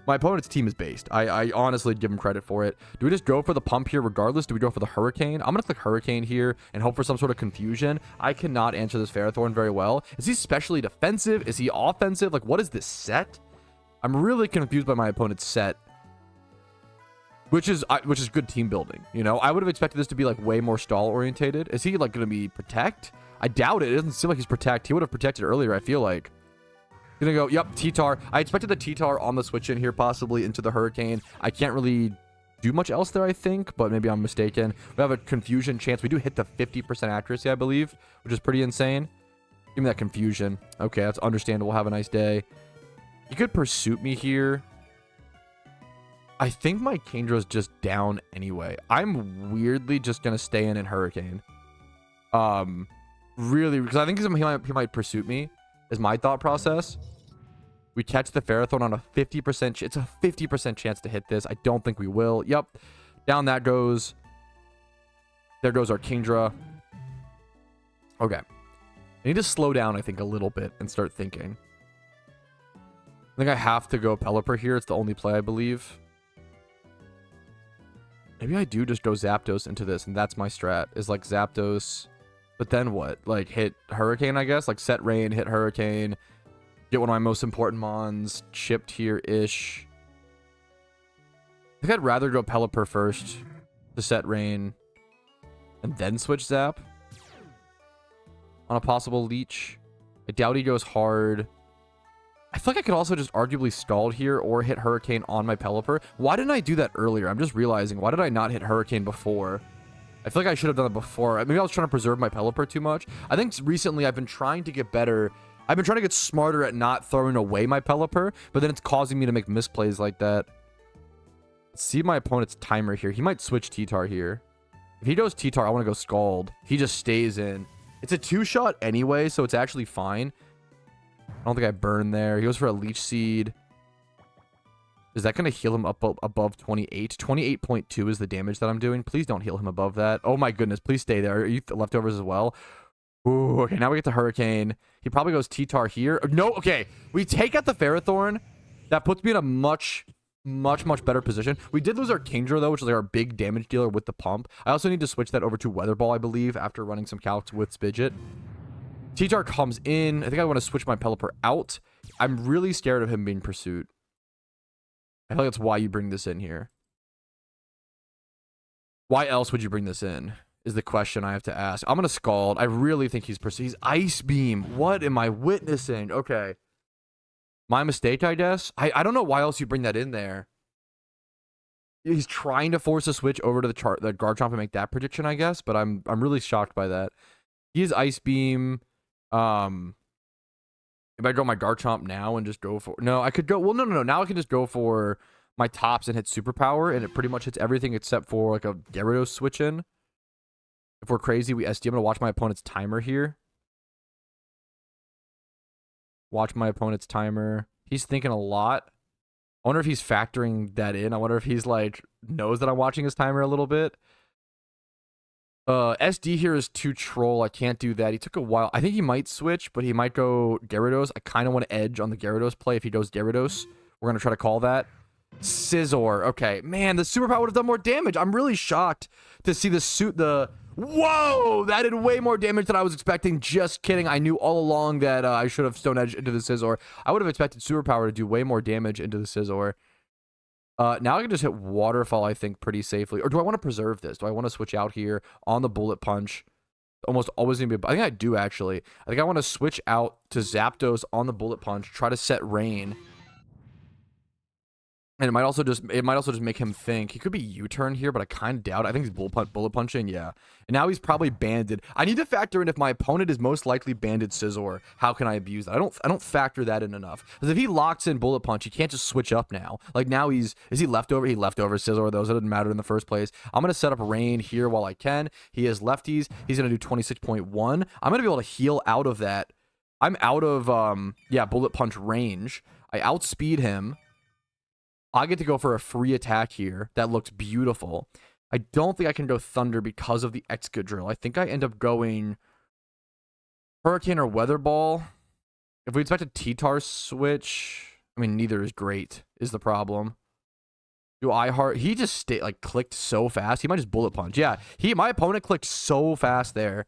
My opponent's team is based. I honestly give him credit for it. Do we just go for the Pump here regardless? Do we go for the Hurricane? I'm going to click Hurricane here and hope for some sort of confusion. I cannot answer this Ferrothorn very well. Is he specially defensive? Is he offensive? Like, what is this set? I'm really confused by my opponent's set. Which is good team building, you know? I would have expected this to be, like, way more stall orientated. Is he, like, going to be Protect? I doubt it. It doesn't seem like he's Protect. He would have protected earlier, I feel like. Gonna go, yep, T-Tar. I expected the T-Tar on the switch in here, possibly into the Hurricane. I can't really do much else there, I think, but maybe I'm mistaken. We have a confusion chance. We do hit the 50% accuracy, I believe, which is pretty insane. Give me that confusion. Okay, that's understandable. Have a nice day. You could Pursuit me here. I think my Kingdra's just down anyway. I'm weirdly just gonna stay in Hurricane. Really, because I think he might Pursuit me, is my thought process. We catch the Ferrothorn on a 50%. It's a 50% chance to hit this. I don't think we will. Yep. Down that goes. There goes our Kingdra. Okay. I need to slow down, I think, a little bit and start thinking. I think I have to go Pelipper here. It's the only play, I believe. Maybe I do just go Zapdos into this, and that's my strat. Is like Zapdos. But then what? Like, hit Hurricane, I guess? Like, set Rain, hit Hurricane. Get one of my most important mons chipped here-ish. I think I'd rather go Pelipper first to set Rain and then switch Zap on a possible Leech. I doubt he goes hard. I feel like I could also just arguably stall here or hit Hurricane on my Pelipper. Why didn't I do that earlier? I'm just realizing. Why did I not hit Hurricane before? I feel like I should have done it before. Maybe I was trying to preserve my Pelipper too much. I think recently I've been trying to get better. I've been trying to get smarter at not throwing away my Pelipper, but then it's causing me to make misplays like that. Let's see my opponent's timer here. He might switch T-Tar here. If he goes T-Tar, I want to go Scald. He just stays in. It's a 2-shot anyway, so it's actually fine. I don't think I burn there. He goes for a Leech Seed. Is that going to heal him up above 28? 28.2 is the damage that I'm doing. Please don't heal him above that. Oh my goodness. Please stay there. Are you leftovers as well? Ooh, okay, now we get to Hurricane. He probably goes T-Tar here. No, okay. We take out the Ferrothorn. That puts me in a much better position. We did lose our Kingdra, though, which is like our big damage dealer with the pump. I also need to switch that over to Weather Ball, I believe, after running some calcs with Spidget. T-Tar comes in. I think I want to switch my Pelipper out. I'm really scared of him being pursued. I feel like that's why you bring this in here. Why else would you bring this in? Is the question I have to ask. I'm going to Scald. I really think he's pursued. He's Ice Beam. What am I witnessing? Okay. My mistake, I guess. I don't know why else you bring that in there. He's trying to force a switch over to the Garchomp and make that prediction, I guess, but I'm really shocked by that. He is Ice Beam. If I go my Garchomp now and just go for... No, I could go... Well, no. Now I can just go for my tops and hit Superpower, and it pretty much hits everything except for like a Gyarados switch in. If we're crazy, we SD. I'm going to watch my opponent's timer here. Watch my opponent's timer. He's thinking a lot. I wonder if he's factoring that in. I wonder if he's like knows that I'm watching his timer a little bit. SD here is too troll. I can't do that. He took a while. I think he might switch, but he might go Gyarados. I kind of want to edge on the Gyarados play. If he goes Gyarados, we're going to try to call that. Scizor. Okay. Man, the Superpower would have done more damage. I'm really shocked to see the Whoa! That did way more damage than I was expecting. Just kidding. I knew all along that I should have Stone Edge into the Scizor. I would have expected Superpower to do way more damage into the Scizor. Now I can just hit Waterfall, I think, pretty safely. Or do I want to preserve this? Do I want to switch out here on the Bullet Punch? Almost always going to be... I think I do, actually. I think I want to switch out to Zapdos on the Bullet Punch, try to set Rain. And it might also just make him think. He could be U-turn here, but I kind of doubt it. I think he's bullet punching, yeah. And now he's probably banded. I need to factor in if my opponent is most likely banded Scizor. How can I abuse that? I don't factor that in enough. Because if he locks in bullet punch, he can't just switch up now. Like now is he leftover? He leftover Scizor. Those it didn't matter in the first place. I'm gonna set up Rain here while I can. He has lefties. He's gonna do 26.1. I'm gonna be able to heal out of that. I'm out of bullet punch range. I outspeed him. I get to go for a free attack here. That looks beautiful. I don't think I can go Thunder because of the Excadrill. I think I end up going Hurricane or Weather Ball. If we expect a T-Tar switch, I mean, neither is great, is the problem. Do I heart? He just clicked so fast. He might just Bullet Punch. Yeah, my opponent clicked so fast there.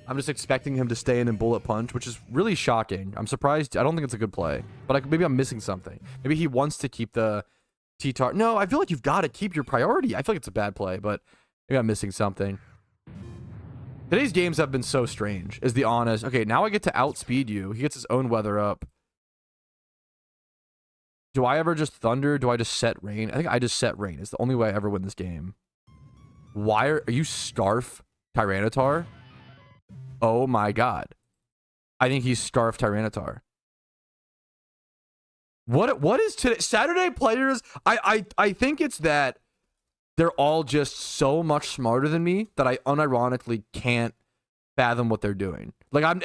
I'm just expecting him to stay in and Bullet Punch, which is really shocking. I'm surprised. I don't think it's a good play. But maybe I'm missing something. Maybe he wants to keep the T-Tar. No, I feel like you've got to keep your priority. I feel like it's a bad play, but maybe I'm missing something. Today's games have been so strange, is the honest. Okay, now I get to outspeed you. He gets his own weather up. Do I ever just Thunder? Do I just set Rain? I think I just set Rain. It's the only way I ever win this game. Why are you Scarf Tyranitar? Oh my god. I think he's Scarf Tyranitar. What is today? Saturday players, I think it's that they're all just so much smarter than me that I unironically can't fathom what they're doing. Like I'm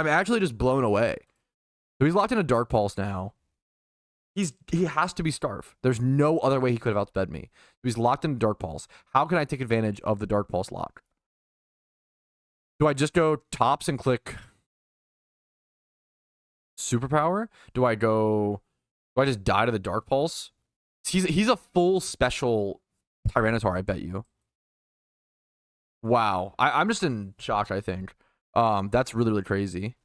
actually just blown away. So he's locked in a Dark Pulse now. He has to be Scarf. There's no other way he could have outsped me. He's locked in a Dark Pulse. How can I take advantage of the Dark Pulse lock? Do I just go tops and click Superpower? Do I just die to the Dark Pulse? He's a full special Tyranitar, I bet you. Wow. I'm just in shock, I think. That's really, really crazy.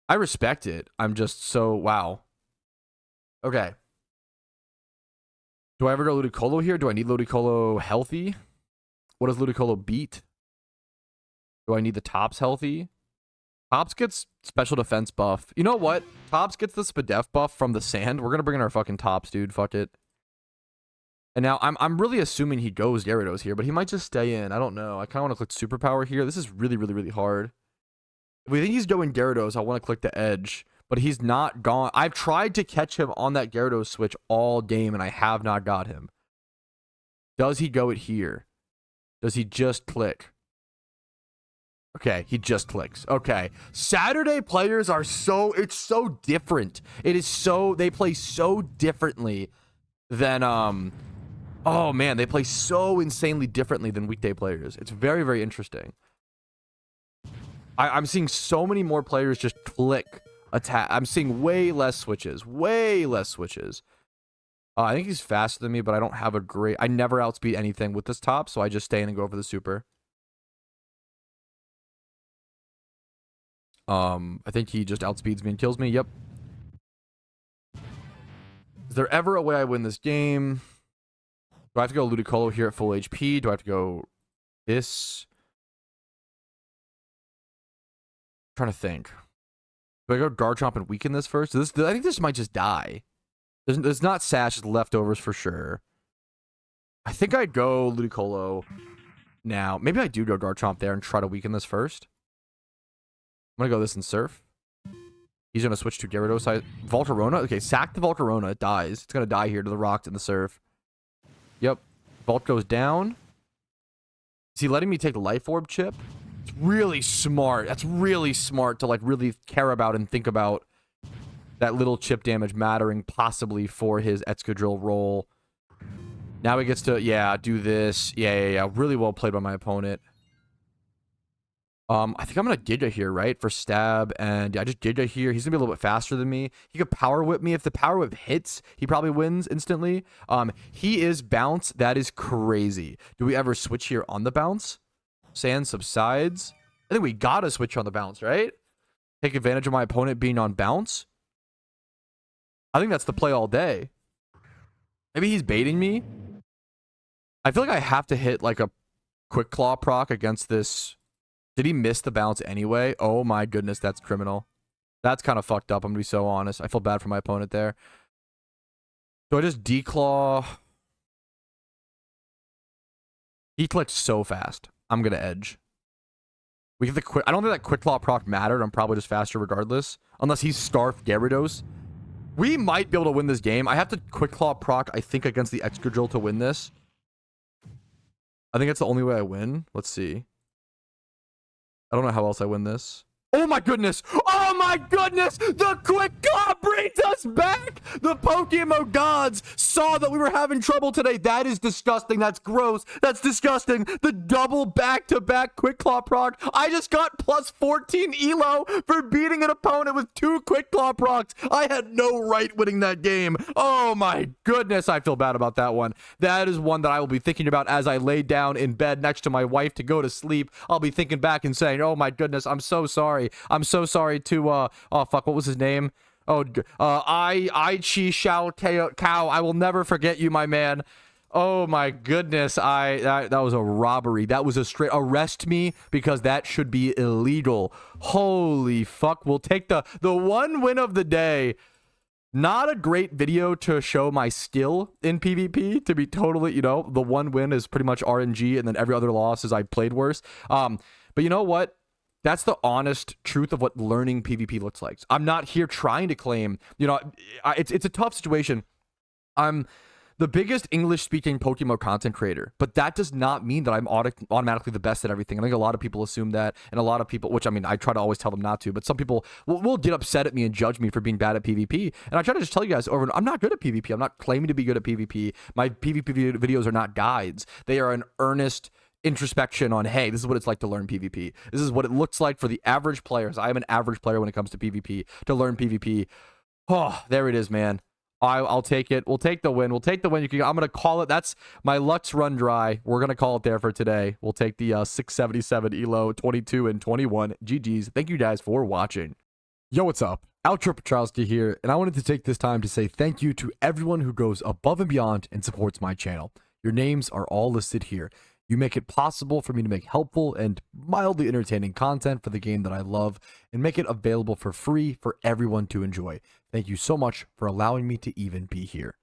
I respect it. I'm just so wow. Okay. Do I ever go Ludicolo here? Do I need Ludicolo healthy? What does Ludicolo beat? Do I need the Tops healthy? Tops gets special defense buff. You know what? Tops gets the Spadef buff from the sand. We're going to bring in our fucking Tops, dude. Fuck it. And now I'm really assuming he goes Gyarados here, but he might just stay in. I don't know. I kind of want to click Superpower here. This is really, really, really hard. If we think he's going Gyarados, I want to click the edge, but he's not gone. I've tried to catch him on that Gyarados switch all game, and I have not got him. Does he go it here? Does he just click? Okay, he just clicks. Okay. Saturday players are it's so different. It is so, they play so differently than Oh man, they play so insanely differently than weekday players. It's very, very interesting. I'm seeing so many more players just click attack. I'm seeing way less switches. Way less switches. I think he's faster than me, but I don't have a great... I never outspeed anything with this top, so I just stay in and go for the super. I think he just outspeeds me and kills me. Yep. Is there ever a way I win this game? Do I have to go Ludicolo here at full HP? Do I have to go this? I'm trying to think. Do I go Garchomp and weaken this first? I think this might just die. There's not Sash, it's leftovers for sure. I think I'd go Ludicolo now. Maybe I do go Garchomp there and try to weaken this first. I'm going to go this and Surf. He's going to switch to Gyarados. Volcarona? Okay, sack the Volcarona. It dies. It's going to die here to the Rocks and the Surf. Yep. Volt goes down. Is he letting me take the Life Orb chip? It's really smart. That's really smart to, like, really care about and think about that little chip damage mattering possibly for his Excadrill roll. Now he gets to, yeah, do this. Yeah. Really well played by my opponent. I think I'm gonna Giga here, right? For stab, and yeah, I just Giga here. He's gonna be a little bit faster than me. He could Power Whip me. If the Power Whip hits, he probably wins instantly. He is bounce. That is crazy. Do we ever switch here on the bounce? Sand subsides. I think we gotta switch on the bounce, right? Take advantage of my opponent being on bounce. I think that's the play all day. Maybe he's baiting me. I feel like I have to hit like a Quick Claw proc against this. Did he miss the bounce anyway? Oh my goodness, that's criminal. That's kind of fucked up, I'm gonna be so honest. I feel bad for my opponent there. Do I just declaw? He clicked so fast. I'm gonna edge. We get the quick. I don't think that Quick Claw proc mattered. I'm probably just faster regardless. Unless he's Starf Gyarados. We might be able to win this game. I have to Quick Claw proc, I think, against the Excadrill to win this. I think that's the only way I win. Let's see. I don't know how else I win this. Oh my goodness! Oh my goodness! The Quick Claw brings us back! The PokeMMO Guides saw that we were having trouble today. That is disgusting. That's gross. That's disgusting. The double back-to-back Quick Claw proc. I just got plus 14 elo for beating an opponent with 2 Quick Claw procs. I had no right winning that game. Oh my goodness. I feel bad about that one. That is one that I will be thinking about as I lay down in bed next to my wife to go to sleep. I'll be thinking back and saying, oh my goodness, I'm so sorry. I'm so sorry to, oh fuck, what was his name? Oh, I Chi Shao Cow. I will never forget you, my man. Oh my goodness, that was a robbery. That was a straight arrest me because that should be illegal. Holy fuck. We'll take the one win of the day. Not a great video to show my skill in PvP, to be totally, you know, the one win is pretty much RNG and then every other loss is I played worse. But you know what? That's the honest truth of what learning PvP looks like. I'm not here trying to claim, you know, it's a tough situation. I'm the biggest English-speaking PokeMMO content creator, but that does not mean that I'm automatically the best at everything. I think a lot of people assume that, and a lot of people, which I mean, I try to always tell them not to, but some people will get upset at me and judge me for being bad at PvP. And I try to just tell you guys over and I'm not good at PvP. I'm not claiming to be good at PvP. My PvP videos are not guides. They are an earnest introspection on, hey, this is what it's like to learn PvP. This is what it looks like for the average players. I am an average player when it comes to PvP, to learn PvP. Oh, there it is, man. I'll take it. We'll take the win. We'll take the win. I'm going to call it. That's my Lux run dry. We're going to call it there for today. We'll take the 677 elo, 22 and 21. GG's. Thank you guys for watching. Yo, what's up? Outro Patrouski here, and I wanted to take this time to say thank you to everyone who goes above and beyond and supports my channel. Your names are all listed here. You make it possible for me to make helpful and mildly entertaining content for the game that I love and make it available for free for everyone to enjoy. Thank you so much for allowing me to even be here.